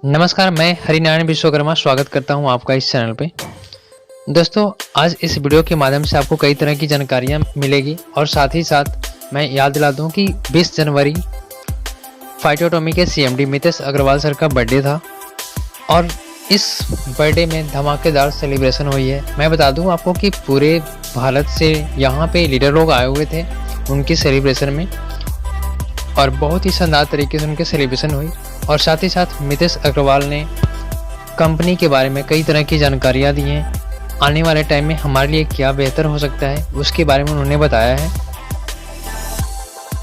नमस्कार, मैं हरिनारायण विश्वकर्मा स्वागत करता हूं आपका इस चैनल पे। दोस्तों, आज इस वीडियो के माध्यम से आपको कई तरह की जानकारियां मिलेगी और साथ ही साथ मैं याद दिला दूं कि 20 जनवरी फाइटोटॉमी के सीएमडी मितेश अग्रवाल सर का बर्थडे था और इस बर्थडे में धमाकेदार सेलिब्रेशन हुई है। मैं बता दूं आपको कि पूरे भारत से यहाँ पे लीडर लोग आए हुए थे उनकी सेलिब्रेशन में और बहुत ही शानदार तरीके से उनकी सेलिब्रेशन हुई। और साथ ही साथ मितेश अग्रवाल ने कंपनी के बारे में कई तरह की जानकारियाँ दी हैं। आने वाले टाइम में हमारे लिए क्या बेहतर हो सकता है उसके बारे में उन्होंने बताया है।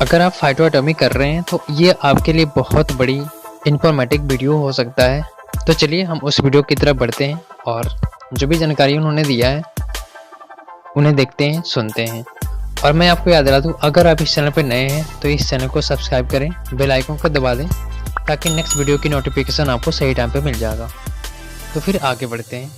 अगर आप फाइटोटॉमी कर रहे हैं तो ये आपके लिए बहुत बड़ी इंफॉर्मेटिव वीडियो हो सकता है। तो चलिए हम उस वीडियो की तरफ बढ़ते हैं और जो भी जानकारी उन्होंने दिया है उन्हें देखते हैं, सुनते हैं। और मैं आपको याद दिला दूँ, अगर आप इस चैनल पर नए हैं तो इस चैनल को सब्सक्राइब करें, बेल आइकन को दबा दें ताकि नेक्स्ट वीडियो की नोटिफिकेशन आपको सही टाइम पे मिल जाएगा। तो फिर आगे बढ़ते हैं।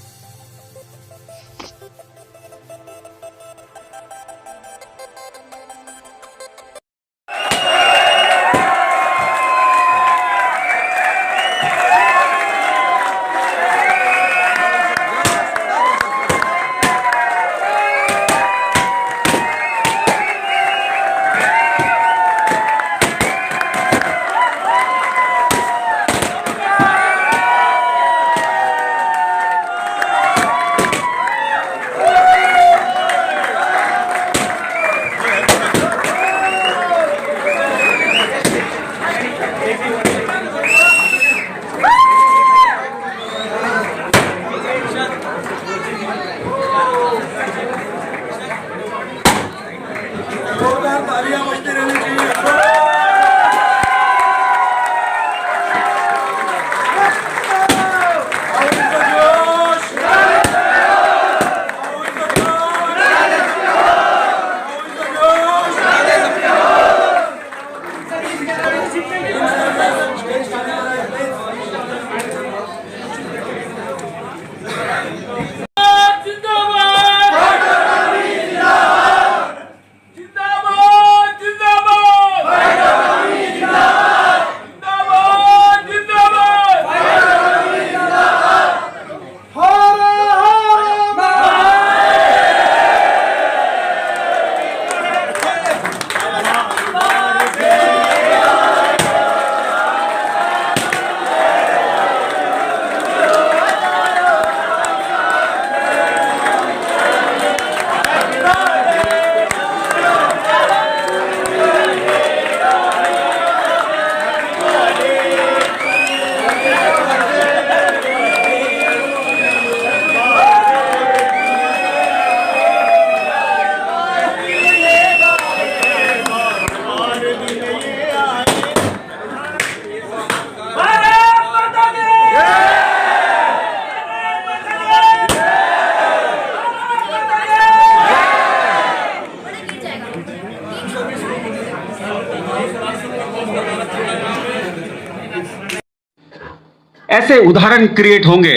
ऐसे उदाहरण क्रिएट होंगे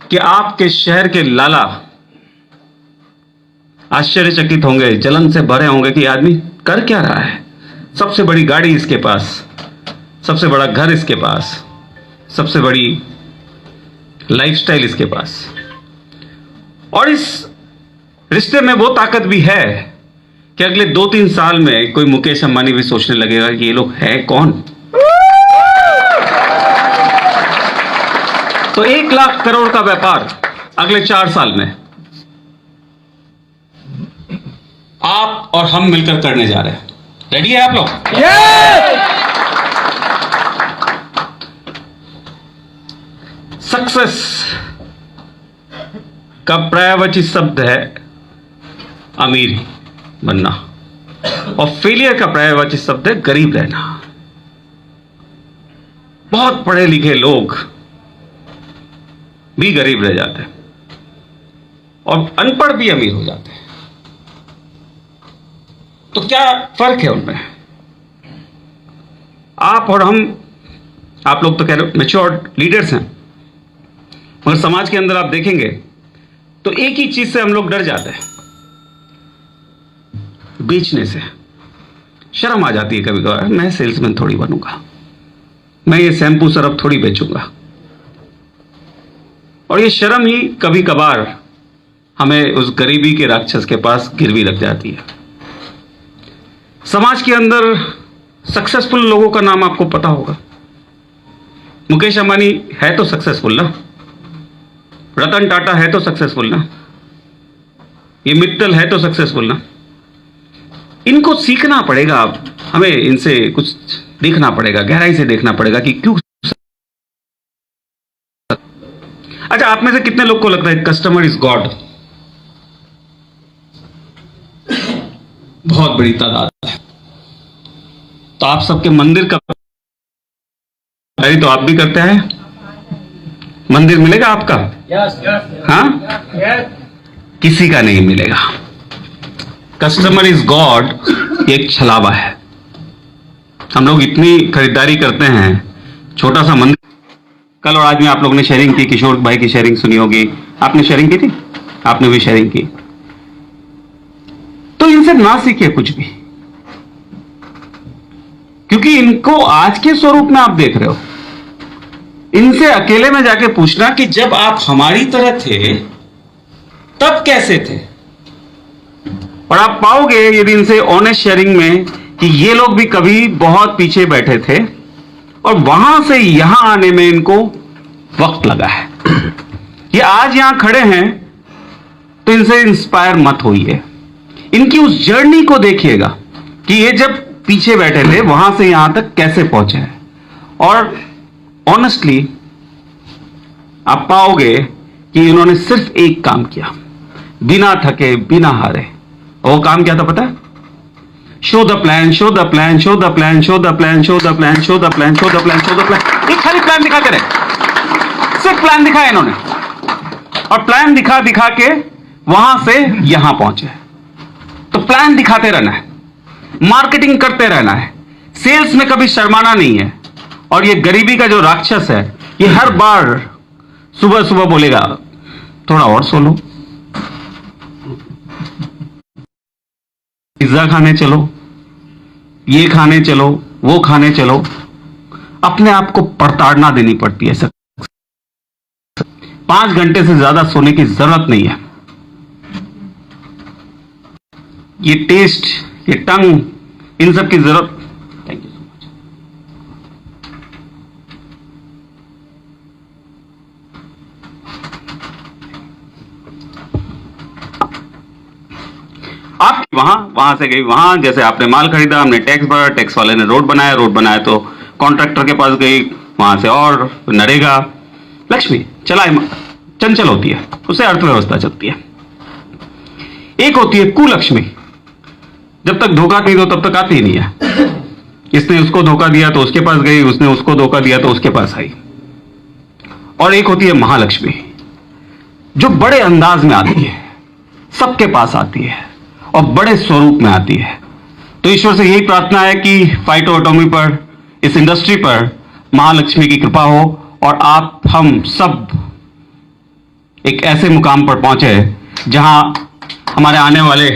कि आपके शहर के लाला आश्चर्यचकित होंगे, जलन से भरे होंगे कि आदमी कर क्या रहा है। सबसे बड़ी गाड़ी इसके पास, सबसे बड़ा घर इसके पास, सबसे बड़ी लाइफस्टाइल इसके पास, और इस रिश्ते में वो ताकत भी है कि अगले 2-3 साल में कोई मुकेश अंबानी भी सोचने लगेगा कि ये लोग हैं कौन। तो 1 लाख करोड़ का व्यापार अगले 4 साल में आप और हम मिलकर करने जा रहे हैं। रेडी है आप लोग? सक्सेस का पर्यायवाची शब्द है अमीर बनना और फेलियर का पर्यायवाची शब्द है गरीब रहना। बहुत पढ़े लिखे लोग भी गरीब रह जाते हैं और अनपढ़ भी अमीर हो जाते हैं। तो क्या फर्क है उनमें? आप और हम, आप लोग तो कह रहे मैच्योर्ड लीडर्स हैं, मगर समाज के अंदर आप देखेंगे तो एक ही चीज से हम लोग डर जाते हैं, बेचने से। शर्म आ जाती है कभी कभार, मैं सेल्समैन थोड़ी बनूंगा, मैं ये शैम्पू सरफ थोड़ी बेचूंगा, और ये शर्म ही कभी कभार हमें उस गरीबी के राक्षस के पास गिरवी लग जाती है। समाज के अंदर सक्सेसफुल लोगों का नाम आपको पता होगा। मुकेश अंबानी है तो सक्सेसफुल ना, रतन टाटा है तो सक्सेसफुल ना, ये मित्तल है तो सक्सेसफुल ना। इनको सीखना पड़ेगा, आप हमें इनसे कुछ देखना पड़ेगा, गहराई से देखना पड़ेगा कि क्यों। अच्छा, आप में से कितने लोग को लगता है कस्टमर इज गॉड? बहुत बड़ी तादाद है। तो आप सबके मंदिर का तैयारी तो आप भी करते हैं। मंदिर मिलेगा आपका? हाँ, किसी का नहीं मिलेगा। कस्टमर इज गॉड एक छलावा है। हम लोग इतनी खरीदारी करते हैं, छोटा सा मंदिर। कल और आज में आप लोगों ने शेयरिंग की, किशोर भाई की शेयरिंग सुनी होगी। आपने शेयरिंग की थी? आपने भी शेयरिंग की। तो इनसे ना सीखिए कुछ भी, क्योंकि इनको आज के स्वरूप में आप देख रहे हो। इनसे अकेले में जाके पूछना कि जब आप हमारी तरह थे तब कैसे थे, और आप पाओगे यदि इनसे ऑनेस्ट शेयरिंग में कि ये लोग भी कभी बहुत पीछे बैठे थे और वहां से यहां आने में इनको वक्त लगा है। ये आज यहां खड़े हैं तो इनसे इंस्पायर मत होइए, इनकी उस जर्नी को देखिएगा कि ये जब पीछे बैठे थे वहां से यहां तक कैसे पहुंचे हैं। और ऑनेस्टली आप पाओगे कि इन्होंने सिर्फ एक काम किया, बिना थके बिना हारे। और वो काम क्या था पता है? Show the plan, show the plan, show the plan, show the plan, show the plan, show the plan, show the plan, show the plan. एक खाली प्लान दिखाते रहे, सिर्फ प्लान दिखाया इन्होंने, और प्लान दिखा दिखा के वहां से यहां पहुंचे। तो प्लान दिखाते रहना है, मार्केटिंग करते रहना है, सेल्स में कभी शर्माना नहीं है। और ये गरीबी का जो राक्षस है, ये हर बार सुबह सुबह बोलेगा थोड़ा और सो लो, पिज्जा खाने चलो, ये खाने चलो, वो खाने चलो। अपने आप को प्रताड़ना देनी पड़ती है। 5 घंटे से ज्यादा सोने की जरूरत नहीं है। ये टेस्ट, ये टंग, इन सब की जरूरत। Thank you so much. आप वहां से गई वहां, जैसे आपने माल खरीदा, हमने टैक्स भरा, टैक्स वाले ने रोड बनाया तो कॉन्ट्रैक्टर के पास गई, वहां से और नरेगा। लक्ष्मी चंचल होती है, उससे अर्थव्यवस्था चलती है। एक होती है कुलक्ष्मी, जब तक धोखा नहीं दो तब तक आती ही नहीं है। इसने उसको धोखा दिया तो उसके पास गई, उसने उसको धोखा दिया तो उसके पास आई। और एक होती है महालक्ष्मी, जो बड़े अंदाज में आती है, सबके पास आती है और बड़े स्वरूप में आती है। तो ईश्वर से यही प्रार्थना है कि फाइटो एटॉमी पर, इस इंडस्ट्री पर महालक्ष्मी की कृपा हो और आप हम सब एक ऐसे मुकाम पर पहुंचे जहां हमारे आने वाले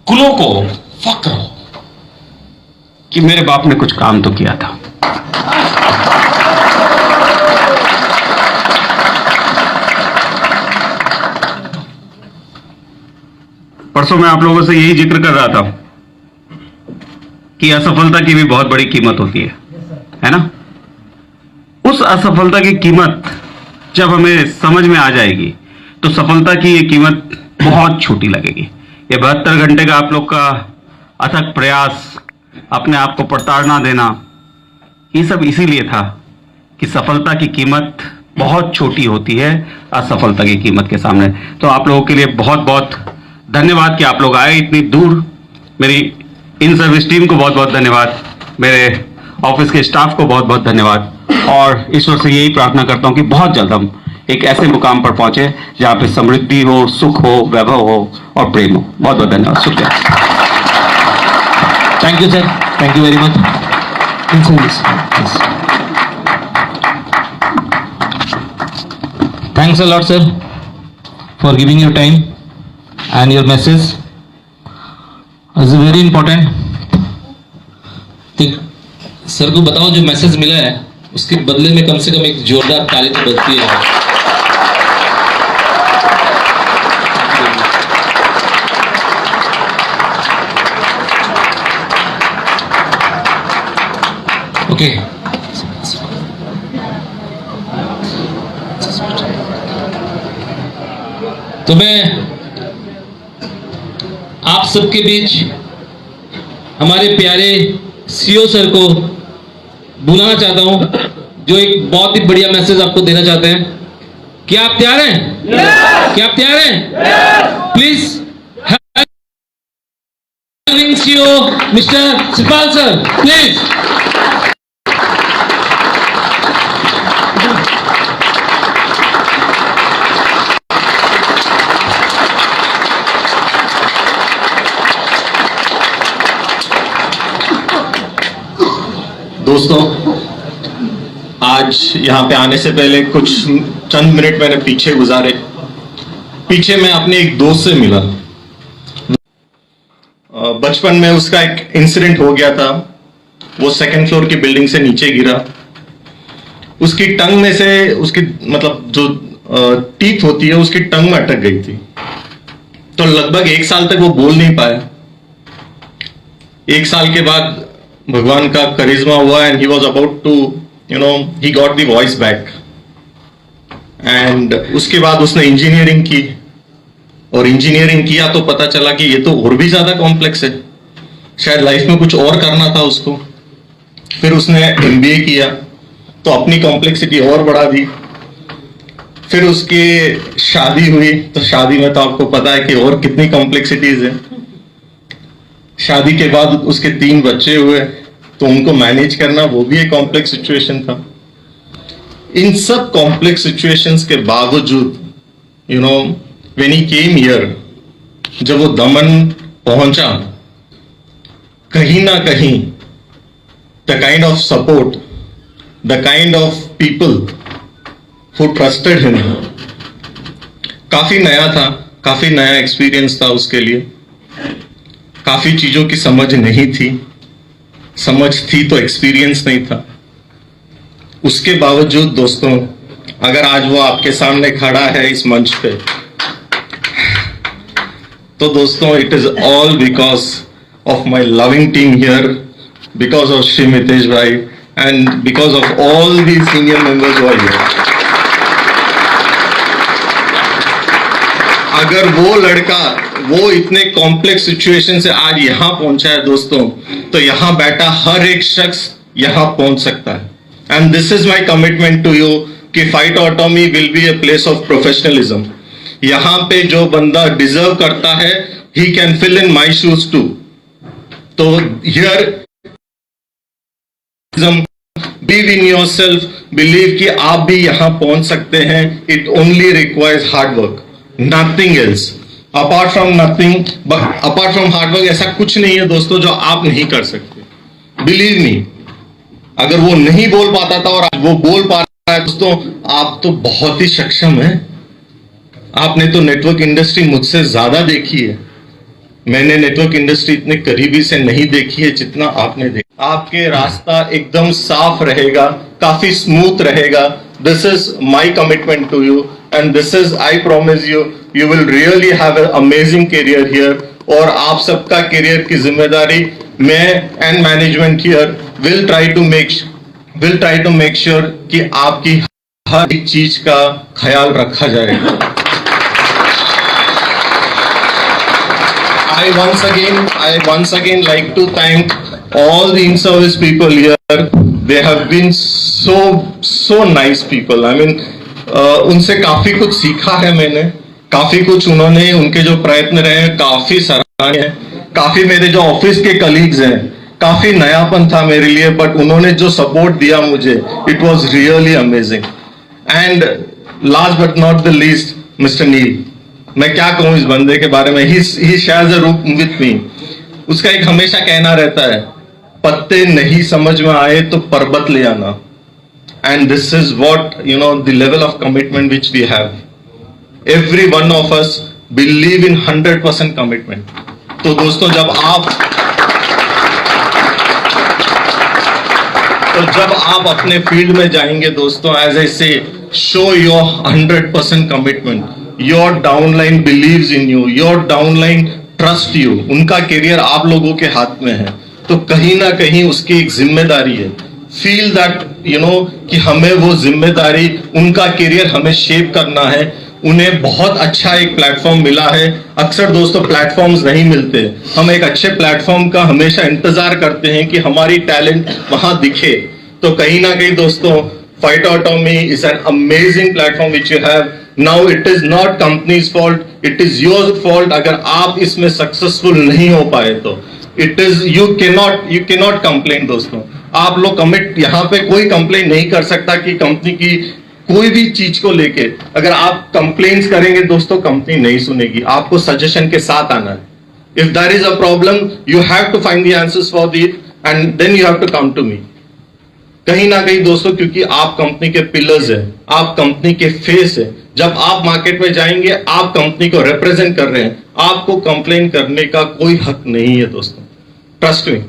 कुलों को फक्र हो कि मेरे बाप ने कुछ काम तो किया था। परसों मैं आप लोगों से यही जिक्र कर रहा था कि असफलता की भी बहुत बड़ी कीमत होती है ना? उस असफलता की कीमत जब हमें समझ में आ जाएगी तो सफलता की ये कीमत बहुत छोटी लगेगी। ये 72 घंटे का आप लोग का अथक प्रयास, अपने आप को प्रताड़ना देना, ये सब इसीलिए था कि सफलता की कीमत बहुत छोटी होती है असफलता की कीमत के सामने। तो आप लोगों के लिए बहुत बहुत धन्यवाद कि आप लोग आए इतनी दूर। मेरी इन सर्विस टीम को बहुत बहुत धन्यवाद, मेरे ऑफिस के स्टाफ को बहुत बहुत धन्यवाद, और ईश्वर से यही प्रार्थना करता हूं कि बहुत जल्द हम एक ऐसे मुकाम पर पहुंचे जहां पे समृद्धि हो, सुख हो, वैभव हो और प्रेम हो। बहुत बहुत धन्यवाद, शुक्रिया। Thank you sir, thank you very much. Thanks a lot sir for giving your time and your message is very important। Sir को बताओ जो मैसेज मिला है उसके बदले में कम से कम एक जोरदार ताली तो बजती है। ओके, तो मैं आप सबके बीच हमारे प्यारे सीओ सर को बुलाना चाहता हूं, जो एक बहुत ही बढ़िया मैसेज आपको देना चाहते हैं। क्या आप तैयार हैं? क्या आप तैयार हैं? Please CO mister Shivpal sir, please. दोस्तों, आज यहाँ पे आने से पहले कुछ चंद मिनट मैंने पीछे गुजारे। पीछे मैं अपने एक दोस्त से मिला। बचपन में उसका एक इंसिडेंट हो गया था। वो सेकंड फ्लोर की बिल्डिंग से नीचे गिरा। उसकी टंग में से उसकी मतलब जो टीथ होती है उसकी टंग में अटक गई थी, तो लगभग 1 साल तक वो बोल नहीं पाया। 1 साल के बाद भगवान का करिश्मा हुआ and he was about to he got the voice back. And उसके बाद उसने इंजीनियरिंग की, और इंजीनियरिंग किया तो पता चला कि ये तो और भी ज्यादा कॉम्प्लेक्स है, शायद लाइफ में कुछ और करना था उसको। फिर उसने एमबीए किया तो अपनी कॉम्प्लेक्सिटी और बढ़ा दी। फिर उसकी शादी हुई, तो शादी में तो आपको पता है कि और कितनी कॉम्प्लेक्सिटीज है। शादी के बाद उसके 3 बच्चे हुए, तो उनको मैनेज करना वो भी एक कॉम्प्लेक्स सिचुएशन था। इन सब कॉम्प्लेक्स सिचुएशंस के बावजूद व्हेन ही केम हियर, जब वो दमन पहुंचा, कहीं ना कहीं the kind of support, the kind of people who trusted him, काफी नया था, काफी नया एक्सपीरियंस था उसके लिए। काफी चीजों की समझ नहीं थी, समझ थी तो एक्सपीरियंस नहीं था। उसके बावजूद दोस्तों, अगर आज वो आपके सामने खड़ा है इस मंच पे, तो दोस्तों it is all because of my loving team here, because of Shri Mitesh bhai and because of all the senior members who are here. अगर वो लड़का वो इतने कॉम्प्लेक्स सिचुएशन से आज यहां पहुंचा है दोस्तों, तो यहां बैठा हर एक शख्स यहां पहुंच सकता है। And this is my commitment to you कि Phytotomy will be a place of professionalism. यहां पे जो बंदा डिजर्व करता है, he can fill in my shoes too. तो here believe in yourself, believe कि आप भी यहां पहुंच सकते हैं। It only requires hard work, nothing else. Apart from hard work ऐसा कुछ नहीं है दोस्तों जो आप नहीं कर सकते। बिलीव मी, अगर वो नहीं बोल पाता था और वो बोल पा रहा है दोस्तों, आप तो बहुत ही सक्षम हैं। आपने तो नेटवर्क इंडस्ट्री मुझसे ज्यादा देखी है। मैंने नेटवर्क इंडस्ट्री इतने करीबी से नहीं देखी है जितना आपने देखा। आपके रास्ता एकदम साफ रहेगा, काफी स्मूथ रहेगा। This is my commitment to you and this is, I promise you, you will really have an amazing career here. और आप सबका करियर की जिम्मेदारी मैं and management here will try to make sure कि आपकी हर एक चीज का ख्याल रखा जाएगा। I once again like to thank all the in-service people here. They have been so nice people. I mean, उनसे काफी कुछ सीखा है मैंने, काफी कुछ उन्होंने, उनके जो प्रयत्न रहे काफी सराहनीय है। काफी मेरे जो ऑफिस के कलीग्स हैं, काफी नयापन था मेरे लिए, बट उन्होंने जो सपोर्ट दिया मुझे, it was really amazing. And last but not the least, mister Neel, मैं क्या कहूं इस बंदे के बारे में। He shares a room with me. उसका एक हमेशा कहना रहता है, पत्ते नहीं समझ में आए तो पर्वत ले आना। And this is what the level of commitment which we have. Every one of us believe in 100% commitment. तो दोस्तों, जब तो जब आप अपने फील्ड में जाएंगे दोस्तों, एज आई से, show your 100% commitment. Your downline believes in you, your downline trust you. उनका करियर आप लोगों के हाथ में है, तो कहीं ना कहीं उसकी एक जिम्मेदारी है। फील दैट कि हमें वो जिम्मेदारी, उनका करियर हमें शेप करना है। उन्हें बहुत अच्छा एक प्लेटफॉर्म मिला है। अक्सर दोस्तों प्लेटफॉर्म्स नहीं मिलते, हम एक अच्छे प्लेटफॉर्म का हमेशा इंतजार करते हैं कि हमारी टैलेंट वहां दिखे। तो कहीं ना कहीं दोस्तों, Phytotomy is an amazing platform which you have now. It is not company's fault, it is your fault अगर आप इसमें सक्सेसफुल नहीं हो पाए तो। It is you cannot complain दोस्तों। आप लोग कमिट, यहाँ पे कोई कंप्लेन नहीं कर सकता कि कंपनी की कोई भी चीज को लेके अगर आप कंप्लेन्स करेंगे दोस्तों, कंपनी नहीं सुनेगी। आपको सजेशन के साथ आना है। If there is a problem, you have to find the answers for that and then you have to come to me. कहीं ना कहीं दोस्तों, क्योंकि आप कंपनी के पिलर्स हैं, आप कंपनी के फेस है। जब आप मार्केट में जाएंगे, आप कंपनी को रिप्रेजेंट कर रहे हैं, आपको कंप्लेन करने का कोई हक नहीं है दोस्तों। ट्रस्ट मी,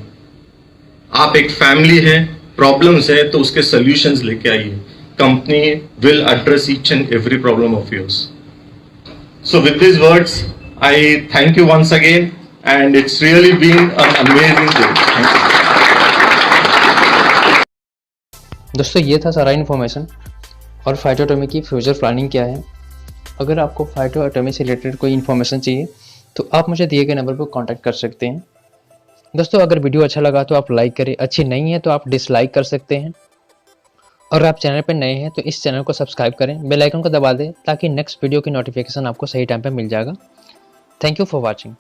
आप एक फैमिली है, प्रॉब्लम्स है तो उसके सॉल्यूशंस लेके आइए। Company will address each and every problem of yours. So with this words, I thank you once again and it's really been an amazing day. दोस्तों ये था सारा इन्फॉर्मेशन और फाइटोटॉमी की फ्यूचर प्लानिंग क्या है। अगर आपको फाइटोटॉमी से रिलेटेड कोई इन्फॉर्मेशन चाहिए तो आप मुझे दिए गए नंबर पर कांटेक्ट कर सकते हैं। दोस्तों अगर वीडियो अच्छा लगा तो आप लाइक करें, अच्छी नहीं है तो आप डिसलाइक कर सकते हैं। और आप चैनल पर नए हैं तो इस चैनल को सब्सक्राइब करें, बेल आइकन को दबा दें ताकि नेक्स्ट वीडियो की नोटिफिकेशन आपको सही टाइम पर मिल जाएगा। Thank you for watching.